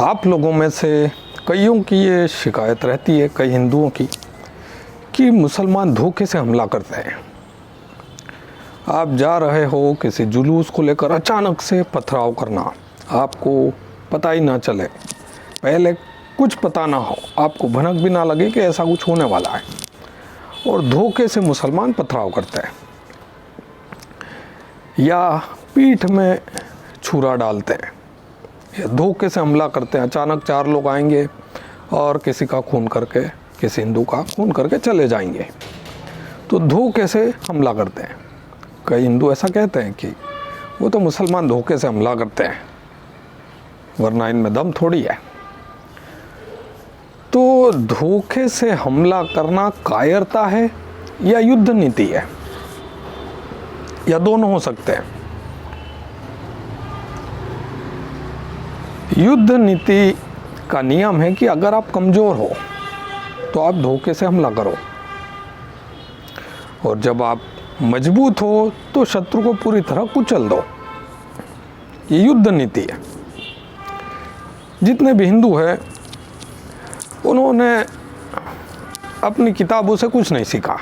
आप लोगों में से कईयों की ये शिकायत रहती है, कई हिंदुओं की, कि मुसलमान धोखे से हमला करते हैं। आप जा रहे हो किसी जुलूस को लेकर, अचानक से पथराव करना, आपको पता ही ना चले, पहले कुछ पता ना हो, आपको भनक भी ना लगे कि ऐसा कुछ होने वाला है, और धोखे से मुसलमान पथराव करते हैं या पीठ में छुरा डालते हैं या धोखे से हमला करते हैं। अचानक 4 लोग आएंगे और किसी का खून करके, किसी हिंदू का खून करके चले जाएंगे, तो धोखे से हमला करते हैं। कई हिंदू ऐसा कहते हैं कि वो तो मुसलमान धोखे से हमला करते हैं, वरना इनमें दम थोड़ी है। तो धोखे से हमला करना कायरता है या युद्ध नीति है, या दोनों हो सकते हैं? युद्ध नीति का नियम है कि अगर आप कमज़ोर हो तो आप धोखे से हमला करो, और जब आप मजबूत हो तो शत्रु को पूरी तरह कुचल दो। ये युद्ध नीति है। जितने भी हिंदू हैं उन्होंने अपनी किताबों से कुछ नहीं सीखा।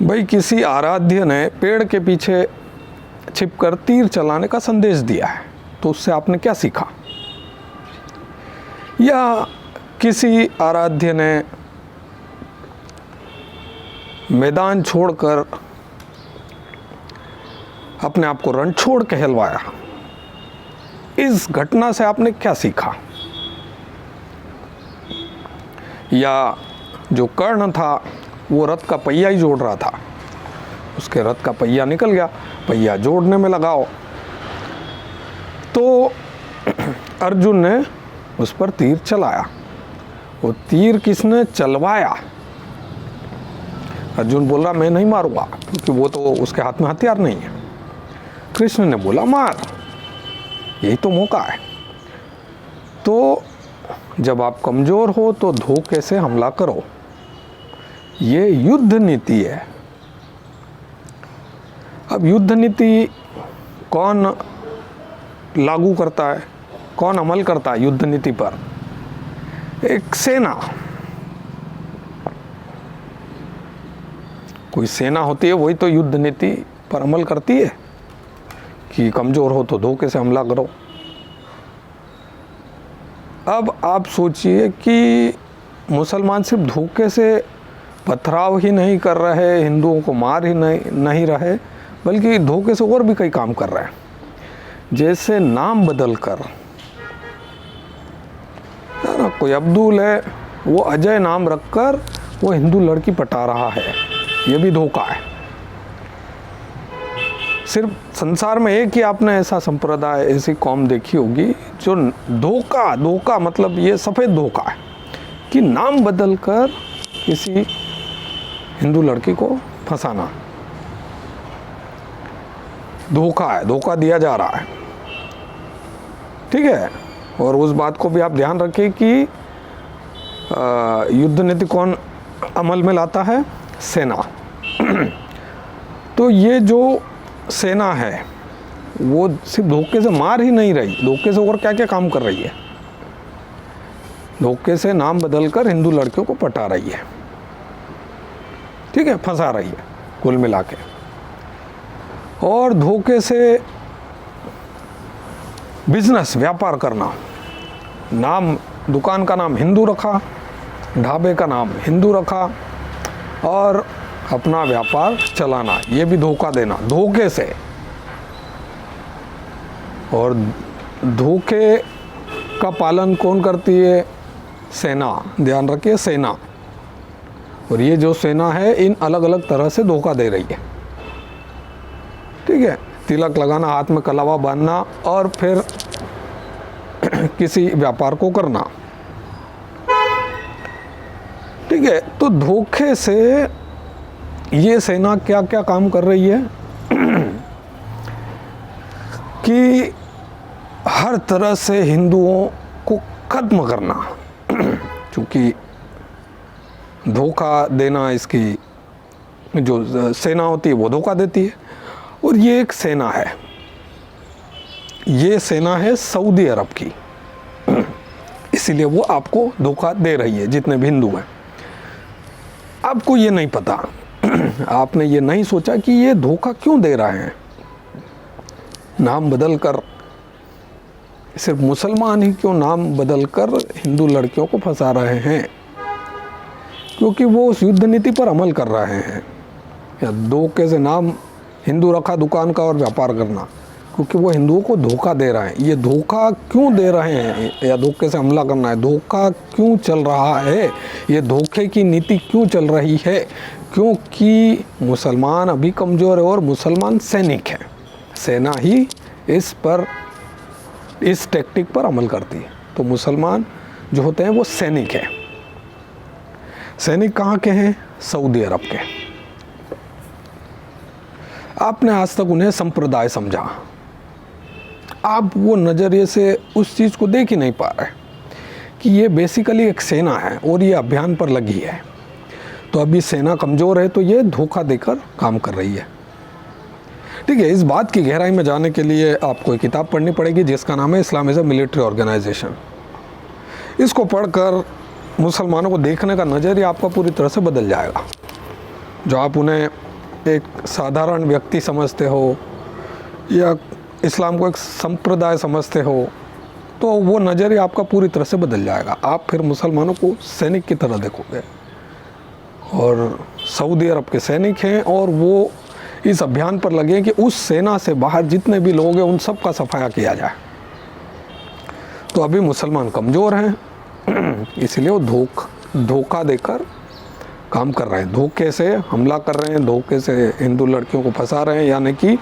भाई किसी आराध्य ने पेड़ के पीछे छिपकर तीर चलाने का संदेश दिया है, तो उससे आपने क्या सीखा? या किसी आराध्य ने मैदान छोड़कर अपने आप को रण छोड़ कहलवाया, इस घटना से आपने क्या सीखा? या जो कर्ण था वो रथ का पहिया ही जोड़ रहा था, उसके रथ का पहिया निकल गया, पहिया जोड़ने में लगाओ, तो अर्जुन ने उस पर तीर चलाया। वो तीर किसने चलवाया? अर्जुन बोल रहा मैं नहीं मारूंगा, क्योंकि वो तो उसके हाथ में हथियार नहीं है। कृष्ण ने बोला मार, यही तो मौका है। तो जब आप कमज़ोर हो तो धोखे से हमला करो, ये युद्ध नीति है। अब युद्ध नीति कौन लागू करता है, कौन अमल करता है युद्ध नीति पर? एक सेना, कोई सेना होती है, वही तो युद्ध नीति पर अमल करती है कि कमज़ोर हो तो धोखे से हमला करो। अब आप सोचिए कि मुसलमान सिर्फ धोखे से पथराव ही नहीं कर रहे, हिंदुओं को मार ही नहीं रहे, बल्कि धोखे से और भी कई काम कर रहे हैं। जैसे नाम बदल कर, है ना, कोई अब्दुल है, वो अजय नाम रखकर वो हिंदू लड़की पटा रहा है, ये भी धोखा है। सिर्फ संसार में एक ही आपने ऐसा संप्रदाय, ऐसी कौम देखी होगी जो धोखा मतलब ये सफ़ेद धोखा है कि नाम बदल कर किसी हिंदू लड़की को फंसाना। धोखा है, धोखा दिया जा रहा है, ठीक है। और उस बात को भी आप ध्यान रखें कि युद्ध नीति कौन अमल में लाता है? सेना। तो ये जो सेना है वो सिर्फ धोखे से मार ही नहीं रही, धोखे से और क्या क्या काम कर रही है? धोखे से नाम बदलकर हिंदू लड़कियों को पटा रही है, ठीक है, फंसा रही है कुल मिला के। और धोखे से बिजनेस, व्यापार करना, नाम, दुकान का नाम हिंदू रखा, ढाबे का नाम हिंदू रखा, और अपना व्यापार चलाना, ये भी धोखा देना धोखे से। और धोखे का पालन कौन करती है? सेना। ध्यान रखिए, सेना। और ये जो सेना है इन अलग अलग तरह से धोखा दे रही है, ठीक है। तिलक लगाना, हाथ में कलावा बांधना, और फिर किसी व्यापार को करना, ठीक है। तो धोखे से ये सेना क्या क्या काम कर रही है कि हर तरह से हिंदुओं को खत्म करना। क्योंकि धोखा देना, इसकी जो सेना होती है वो धोखा देती है, और ये एक सेना है। ये सेना है सऊदी अरब की, इसीलिए वो आपको धोखा दे रही है, जितने भी हिंदू हैं। आपको ये नहीं पता, आपने ये नहीं सोचा कि ये धोखा क्यों दे रहे हैं। नाम बदल कर, सिर्फ मुसलमान ही क्यों नाम बदल कर हिंदू लड़कियों को फंसा रहे हैं, क्योंकि वो उस युद्ध नीति पर अमल कर रहे हैं। या धोखे से नाम हिंदू रखा दुकान का और व्यापार करना, क्योंकि वो हिंदुओं को धोखा दे रहे हैं। ये धोखा क्यों दे रहे हैं, या धोखे से हमला करना है, धोखा क्यों चल रहा है, ये धोखे की नीति क्यों चल रही है, क्योंकि मुसलमान अभी कमज़ोर है और मुसलमान सैनिक हैं। सेना ही इस टैक्टिक पर अमल करती है। तो मुसलमान जो होते हैं वो सैनिक हैं। सैनिक कहाँ के हैं? सऊदी अरब के। आपने आज तक उन्हें संप्रदाय समझा, आप वो नज़रिए से उस चीज़ को देख ही नहीं पा रहे कि ये बेसिकली एक सेना है और ये अभियान पर लगी है। तो अभी सेना कमज़ोर है तो ये धोखा देकर काम कर रही है। ठीक है, इस बात की गहराई में जाने के लिए आपको एक किताब पढ़नी पड़ेगी जिसका नाम है इस्लाम इज़ अ मिलिट्री ऑर्गेनाइजेशन। इसको पढ़कर मुसलमानों को देखने का नज़रिया आपका पूरी तरह से बदल जाएगा। जो आप उन्हें एक साधारण व्यक्ति समझते हो या इस्लाम को एक संप्रदाय समझते हो, तो वो नज़रिया आपका पूरी तरह से बदल जाएगा। आप फिर मुसलमानों को सैनिक की तरह देखोगे, और सऊदी अरब के सैनिक हैं और वो इस अभियान पर लगे कि उस सेना से बाहर जितने भी लोग हैं उन सब का सफाया किया जाए। तो अभी मुसलमान कमज़ोर हैं, इसलिए वो धोखा देकर काम कर रहे हैं, धोखे से हमला कर रहे हैं, धोखे से हिंदू लड़कियों को फंसा रहे हैं, यानी कि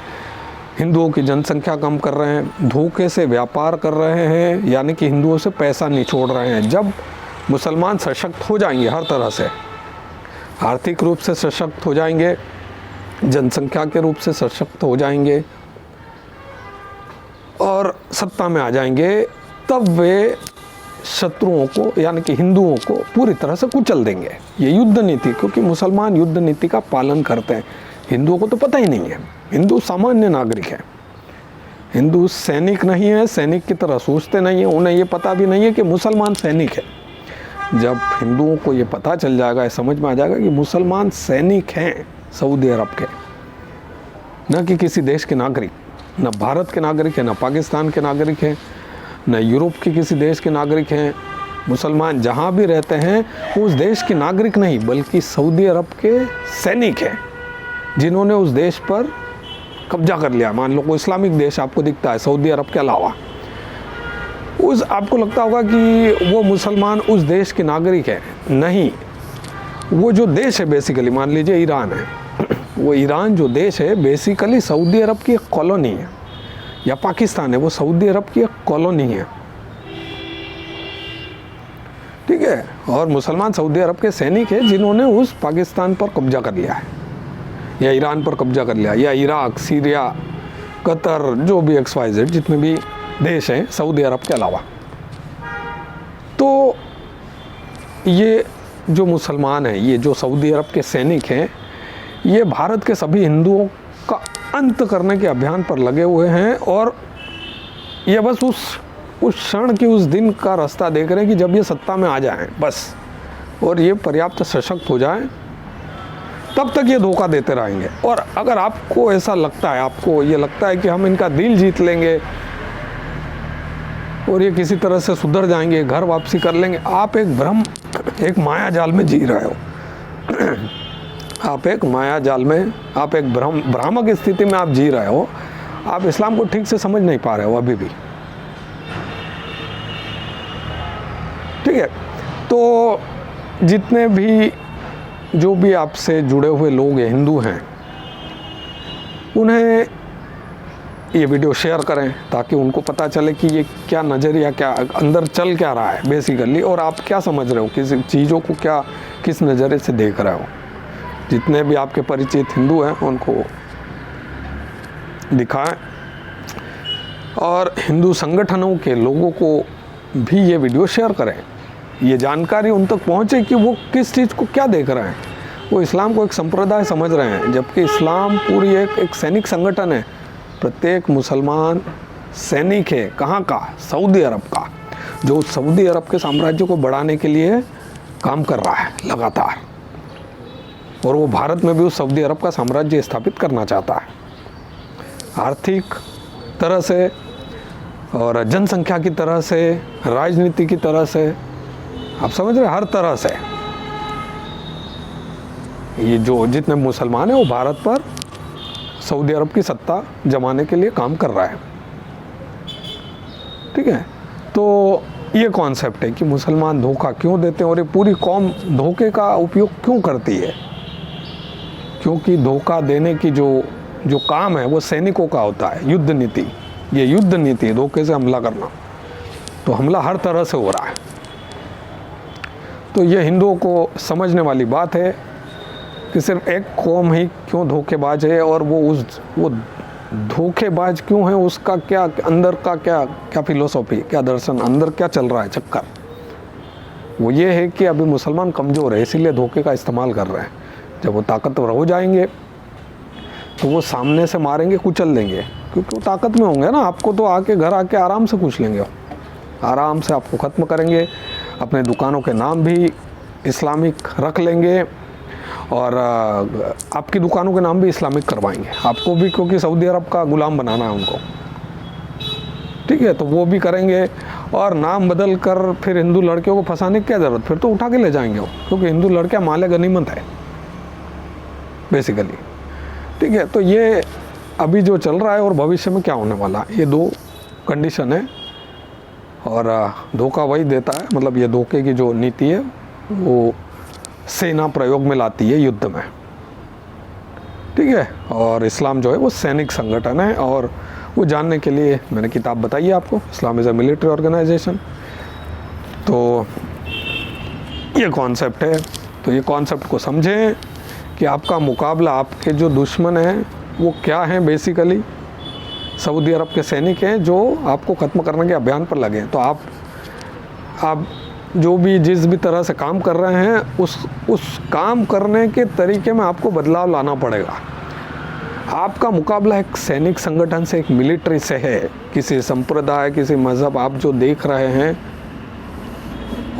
हिंदुओं की जनसंख्या कम कर रहे हैं, धोखे से व्यापार कर रहे हैं, यानी कि हिंदुओं से पैसा निचोड़ रहे हैं। जब मुसलमान सशक्त हो जाएंगे, हर तरह से आर्थिक रूप से सशक्त हो जाएंगे, जनसंख्या के रूप से सशक्त हो जाएंगे और सत्ता में आ जाएंगे, तब वे शत्रुओं को यानी कि हिंदुओं को पूरी तरह से कुचल देंगे। ये युद्ध नीति, क्योंकि मुसलमान युद्ध नीति का पालन करते हैं, हिंदुओं को तो पता ही नहीं है। हिंदू सामान्य नागरिक है, हिंदू सैनिक नहीं है, सैनिक की तरह सोचते नहीं है, उन्हें ये पता भी नहीं है कि मुसलमान सैनिक है। जब हिंदुओं को ये पता चल जाएगा, समझ में आ जाएगा कि मुसलमान सैनिक हैं सऊदी अरब के, न कि किसी देश के नागरिक, न भारत के नागरिक है, न पाकिस्तान के नागरिक हैं, न यूरोप के किसी देश के नागरिक हैं। मुसलमान जहाँ भी रहते हैं उस देश के नागरिक नहीं, बल्कि सऊदी अरब के सैनिक हैं, जिन्होंने उस देश पर कब्जा कर लिया। मान लो कोई इस्लामिक देश आपको दिखता है सऊदी अरब के अलावा, आपको लगता होगा कि वो मुसलमान उस देश के नागरिक हैं। नहीं, वो जो देश है बेसिकली, मान लीजिए ईरान है, वो ईरान जो देश है बेसिकली सऊदी अरब की एक कॉलोनी है, या पाकिस्तान है, वो सऊदी अरब की एक कॉलोनी है। ठीक है, और मुसलमान सऊदी अरब के सैनिक हैं जिन्होंने उस पाकिस्तान पर कब्जा कर लिया है, या ईरान पर कब्जा कर लिया, या इराक, सीरिया, कतर, जो भी XYZ जितने भी देश हैं सऊदी अरब के अलावा। तो ये जो मुसलमान हैं, ये जो सऊदी अरब के सैनिक हैं, ये भारत के सभी हिंदुओं का अंत करने के अभियान पर लगे हुए हैं, और ये बस उस क्षण की, उस दिन का रास्ता देख रहे हैं कि जब ये सत्ता में आ जाएं बस, और ये पर्याप्त सशक्त हो जाएं, तब तक ये धोखा देते रहेंगे। और अगर आपको ऐसा लगता है, आपको ये लगता है कि हम इनका दिल जीत लेंगे और ये किसी तरह से सुधर जाएंगे, घर वापसी कर लेंगे, आप एक माया जाल में जी रहे हो। आप एक माया जाल में, आप एक भ्रामक स्थिति में आप जी रहे हो। आप इस्लाम को ठीक से समझ नहीं पा रहे हो अभी भी। ठीक है, तो जितने भी जो भी आपसे जुड़े हुए लोग हैं, हिंदू हैं, उन्हें ये वीडियो शेयर करें ताकि उनको पता चले कि ये क्या नज़रिया, क्या अंदर चल क्या रहा है बेसिकली, और आप क्या समझ रहे हो, किस चीज़ों को किस नज़रिए से देख रहे हो। जितने भी आपके परिचित हिंदू हैं उनको दिखाएं, और हिंदू संगठनों के लोगों को भी ये वीडियो शेयर करें, ये जानकारी उन तक पहुँचे कि वो किस चीज़ को क्या देख रहे हैं। वो इस्लाम को एक संप्रदाय समझ रहे हैं, जबकि इस्लाम पूरी एक सैनिक संगठन है। प्रत्येक मुसलमान सैनिक है, कहाँ का? सऊदी अरब का, जो सऊदी अरब के साम्राज्य को बढ़ाने के लिए काम कर रहा है लगातार, और वो भारत में भी उस सऊदी अरब का साम्राज्य स्थापित करना चाहता है, आर्थिक तरह से और जनसंख्या की तरह से, राजनीति की तरह से, आप समझ रहे, हर तरह से। ये जो जितने मुसलमान हैं वो भारत पर सऊदी अरब की सत्ता जमाने के लिए काम कर रहा है, ठीक है। तो ये कॉन्सेप्ट है कि मुसलमान धोखा क्यों देते हैं और ये पूरी कौम धोखे का उपयोग क्यों करती है, क्योंकि धोखा देने की जो काम है वो सैनिकों का होता है, युद्ध नीति। ये युद्ध नीति है, धोखे से हमला करना। तो हमला हर तरह से हो रहा है। तो ये हिंदुओं को समझने वाली बात है कि सिर्फ एक कौम ही क्यों धोखेबाज है, और वो धोखेबाज क्यों है, उसका क्या अंदर का क्या फिलोसॉफी, क्या दर्शन, अंदर क्या चल रहा है चक्कर, वो ये है कि अभी मुसलमान कमज़ोर है, इसीलिए धोखे का इस्तेमाल कर रहे हैं। जब वो ताकतवर हो जाएंगे तो वो सामने से मारेंगे, कुचल देंगे, क्योंकि वो ताकत में होंगे ना। आपको तो आके घर आके आराम से कुचल लेंगे, आराम से आपको ख़त्म करेंगे। अपने दुकानों के नाम भी इस्लामिक रख लेंगे और आपकी दुकानों के नाम भी इस्लामिक करवाएंगे आपको भी, क्योंकि सऊदी अरब का गुलाम बनाना है उनको, ठीक है। तो वो भी करेंगे और नाम बदल कर फिर हिंदू लड़कियों को फंसाने की क्या ज़रूरत, फिर तो उठा के ले जाएंगे वो, क्योंकि हिंदू लड़कियाँ माले गनीमत है बेसिकली, ठीक है। तो ये अभी जो चल रहा है और भविष्य में क्या होने वाला, ये दो कंडीशन है। और धोखा वही देता है, मतलब ये धोखे की जो नीति है वो सेना प्रयोग में लाती है युद्ध में, ठीक है। और इस्लाम जो है वो सैनिक संगठन है, और वो जानने के लिए मैंने किताब बताई है आपको, इस्लाम इज़ अ मिलिट्री ऑर्गेनाइजेशन। तो ये कॉन्सेप्ट है। तो ये कॉन्सेप्ट को समझें कि आपका मुकाबला, आपके जो दुश्मन हैं वो क्या हैं, बेसिकली सऊदी अरब के सैनिक हैं जो आपको ख़त्म करने के अभियान पर लगे हैं। तो आप जो भी जिस भी तरह से काम कर रहे हैं उस काम करने के तरीके में आपको बदलाव लाना पड़ेगा। आपका मुकाबला एक सैनिक संगठन से, एक मिलिट्री से है, किसी संप्रदाय, किसी मज़हब आप जो देख रहे हैं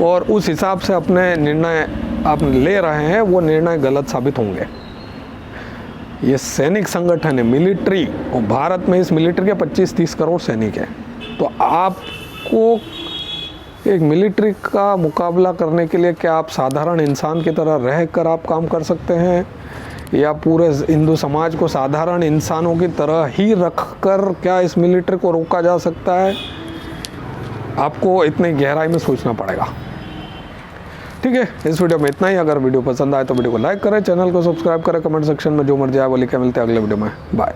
और उस हिसाब से अपने निर्णय आप ले रहे हैं, वो निर्णय गलत साबित होंगे। ये सैनिक संगठन है, मिलिट्री, और भारत में इस मिलिट्री के 25-30 करोड़ सैनिक हैं। तो आपको एक मिलिट्री का मुकाबला करने के लिए क्या आप साधारण इंसान की तरह रह कर आप काम कर सकते हैं, या पूरे हिंदू समाज को साधारण इंसानों की तरह ही रख कर क्या इस मिलिट्री को रोका जा सकता है? आपको इतनी गहराई में सोचना पड़ेगा, ठीक है। इस वीडियो में इतना ही। अगर वीडियो पसंद आए तो वीडियो को लाइक करें, चैनल को सब्सक्राइब करें, कमेंट सेक्शन में जो मर्जी आए वो लिखे। मिलते हैं अगले वीडियो में, बाय।